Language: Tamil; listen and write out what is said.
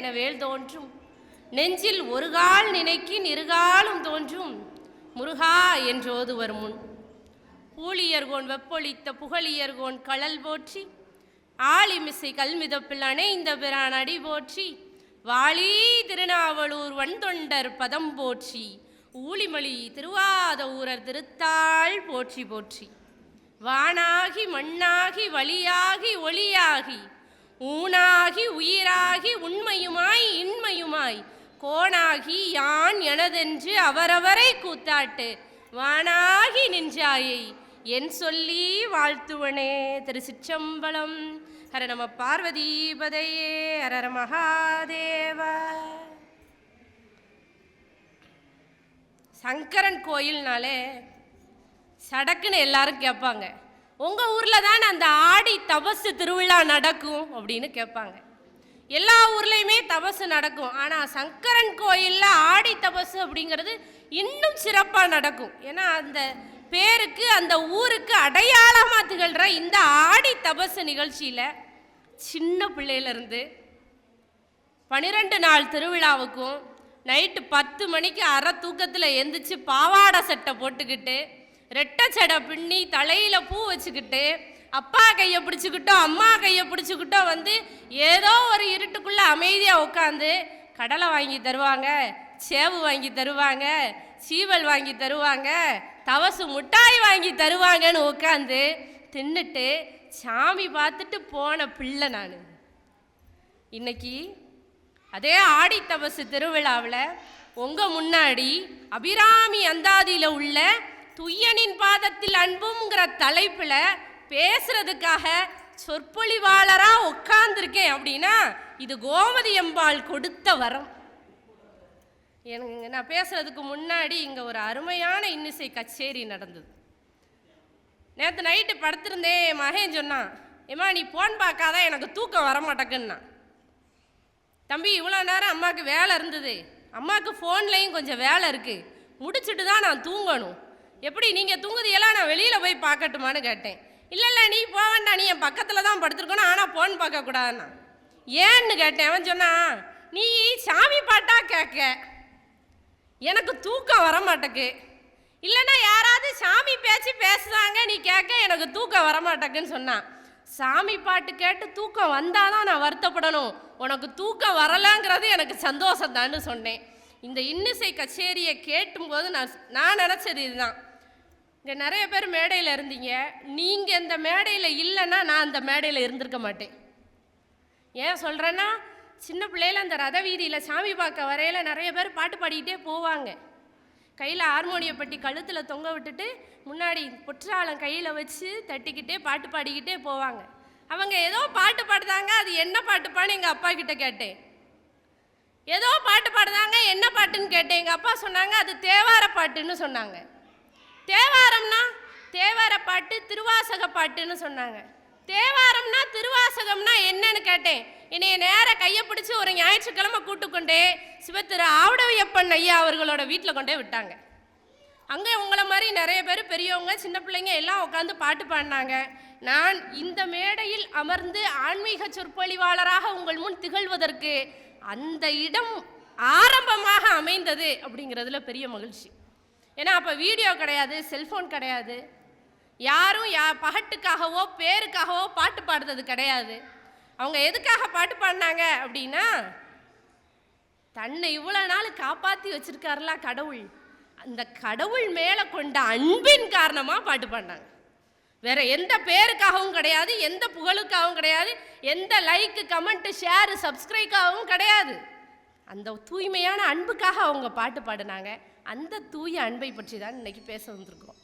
என வேல் தோன்றும் நெஞ்சில் ஒரு கால் நினைக்கின் இருகாலும் தோன்றும் முருகா என்றோதுவர் முன் பூழியர்கோன் வெப்பொழித்த புகழியர்கோன் கழல் போற்றி ஆளிமிசை கல்மிதப்பில் அணைந்த பிரான் அடி போற்றி வாளி திருநாவலூர் வன்தொண்டர் பதம் போற்றி ஊழிமொழி திருவாத ஊரர் திருத்தாள் போற்றி போற்றி வானாகி மண்ணாகி வழியாகி ஒளியாகி ஊனாகி உயிராகி உண்மையுமாய் இன்மையுமாய் கோணாகி யான் எனதென்று அவரவரை கூத்தாட்டு வானாகி நின்றாயை என் சொல்லி வாழ்த்துவனே. திருச்சிற்றம்பலம். ஹர நம பார்வதீபதையே. ஹர மகாதேவ. சங்கரன் கோயில்னாலே சடக்குன்னு எல்லாரும் கேட்பாங்க, உங்கள் ஊரில் தான் அந்த ஆடி தபசு திருவிழா நடக்கும் அப்படின்னு கேட்பாங்க. எல்லா ஊர்லேயுமே தபசு நடக்கும், ஆனால் சங்கரன் கோயிலில் ஆடி தபசு அப்படிங்கிறது இன்னும் சிறப்பாக நடக்கும். ஏன்னா அந்த பேருக்கு அந்த ஊருக்கு அடையாளமாக திகழ்கிற இந்த ஆடி தபசு நிகழ்ச்சியில் சின்ன பிள்ளையிலேருந்து 12 நாள் திருவிழாவுக்கும் நைட்டு 10 மணிக்கு அரை தூக்கத்தில் எந்திரிச்சு பாவாடை சட்டை போட்டுக்கிட்டு ரெட்டை சடை பின்னி தலையில் பூ வச்சுக்கிட்டு அப்பா கையை பிடிச்சிக்கிட்டோ அம்மா கையை பிடிச்சிக்கிட்டோ வந்து ஏதோ ஒரு இருட்டுக்குள்ளே அமைதியாக உட்காந்து கடலை வாங்கி தருவாங்க, சேவு வாங்கி தருவாங்க, சீவல் வாங்கி தருவாங்க, தவசு முட்டாய் வாங்கி தருவாங்கன்னு உட்காந்து தின்னுட்டு சாமி பார்த்துட்டு போன பிள்ளை நான். இன்னைக்கு அதே ஆடி தபசு திருவிழாவில் உங்கள் முன்னாடி அபிராமி அந்தாதியில் உள்ள துய்யனின் பாதத்தில் அன்புங்கிற தலைப்பில் பேசுறதுக்காக சொற்பொழிவாளராக உட்கார்ந்துருக்கேன் அப்படின்னா இது கோமதி அம்பாள் கொடுத்த வரம். எனக்கு நான் பேசுறதுக்கு முன்னாடி இங்கே ஒரு அருமையான இன்னிசை கச்சேரி நடந்தது. நேற்று நைட்டு படுத்திருந்தேன், மகன் சொன்னான், ஏம்மா நீ போன் பார்க்காத எனக்கு தூக்கம் வரமாட்டேக்குன்னா. தம்பி இவ்வளோ நேரம் அம்மாவுக்கு வேலை இருந்தது, அம்மாவுக்கு ஃபோன்லேயும் கொஞ்சம் வேலை இருக்குது, முடிச்சுட்டு தான் நான் தூங்கணும், எப்படி நீங்கள் தூங்குதியெல்லாம் நான் வெளியில் போய் பார்க்கட்டுமான்னு கேட்டேன். இல்லை நீ போக வேண்டாம், நீ என் பக்கத்தில் தான் படுத்துருக்கணும், ஆனால் ஃபோன் பார்க்கக்கூடாதுன்னா. ஏன்னு கேட்டேன். அவன் சொன்னான், நீ சாமி பாட்டா கேட்க எனக்கு தூக்கம் வரமாட்டேக்கு, இல்லைன்னா யாராவது சாமி பேச்சு பேசுகிறாங்க நீ கேட்க எனக்கு தூக்கம் வரமாட்டேக்குன்னு சொன்னான். சாமி பாட்டு கேட்டு தூக்கம் வந்தாதான் நான் வருத்தப்படணும், உனக்கு தூக்கம் வரலாங்கிறது எனக்கு சந்தோஷம்தான்னு சொன்னேன். இந்த இன்னிசை கச்சேரியை கேட்டும்போது நான் நினச்சது இதுதான். இங்கே நிறைய பேர் மேடையில் இருந்தீங்க, நீங்கள் இந்த மேடையில் இல்லைன்னா நான் அந்த மேடையில் இருந்திருக்க மாட்டேன். ஏன் சொல்கிறேன்னா, சின்ன பிள்ளையில அந்த ரத வீதியில் சாமி பார்க்க வரையில் நிறைய பேர் பாட்டு பாடிக்கிட்டே போவாங்க. கையில் ஹார்மோனிய பட்டி கழுத்தில் தொங்க விட்டுட்டு முன்னாடி பொற்றாளம் கையில் வச்சு தட்டிக்கிட்டே பாட்டு பாடிக்கிட்டே போவாங்க. அவங்க ஏதோ பாட்டு பாடுதாங்க, அது என்ன பாட்டுப்பான்னு எங்கள் அப்பா கிட்ட கேட்டேன். ஏதோ பாட்டு பாடுதாங்க, என்ன பாட்டுன்னு கேட்டேன். எங்கள் அப்பா சொன்னாங்க அது தேவார பாட்டுன்னு சொன்னாங்க. தேவாரம்னா தேவார பாட்டு, திருவாசக பாட்டுன்னு சொன்னாங்க. தேவாரம்னா திருவாசகம்னா என்னன்னு கேட்டேன். என்னைய நேர கையை பிடிச்சி ஒரு ஞாயிற்றுக்கிழமை கூட்டுக்கொண்டே சிவத்திரு ஆவுடவியப்பன் ஐயா அவர்களோட வீட்டில் கொண்டே விட்டாங்க. அங்கே உங்களை மாதிரி நிறைய பேர் பெரியவங்க சின்ன பிள்ளைங்க எல்லாம் உட்காந்து பாட்டு பாடினாங்க. நான் இந்த மேடையில் அமர்ந்து ஆன்மீக சொற்பொழிவாளராக உங்கள் முன் திகழ்வதற்கு அந்த இடம் ஆரம்பமாக அமைந்தது அப்படிங்கிறதுல பெரிய மகிழ்ச்சி. ஏன்னா அப்போ வீடியோ கிடையாது, செல்ஃபோன் கிடையாது, யாரும் பகட்டுக்காகவோ பேருக்காகவோ பாட்டு பாடுறது கிடையாது. அவங்க எதுக்காக பாட்டு பாடினாங்க அப்படின்னா, தன்னை இவ்வளோ நாள் காப்பாற்றி வச்சிருக்காருல கடவுள், அந்த கடவுள் மேலே கொண்ட அன்பின் காரணமாக பாட்டு பாடினாங்க. வேற எந்த பேருக்காகவும் கிடையாது, எந்த புகழுக்காகவும் கிடையாது, எந்த லைக்கு கமெண்ட்டு ஷேரு சப்ஸ்கிரைக்காகவும் கிடையாது. அந்த தூய்மையான அன்புக்காக அவங்க பாட்டு பாடினாங்க. அந்த தூய அன்பை பற்றி தான் இன்னைக்கு பேச வந்திருக்கோம்.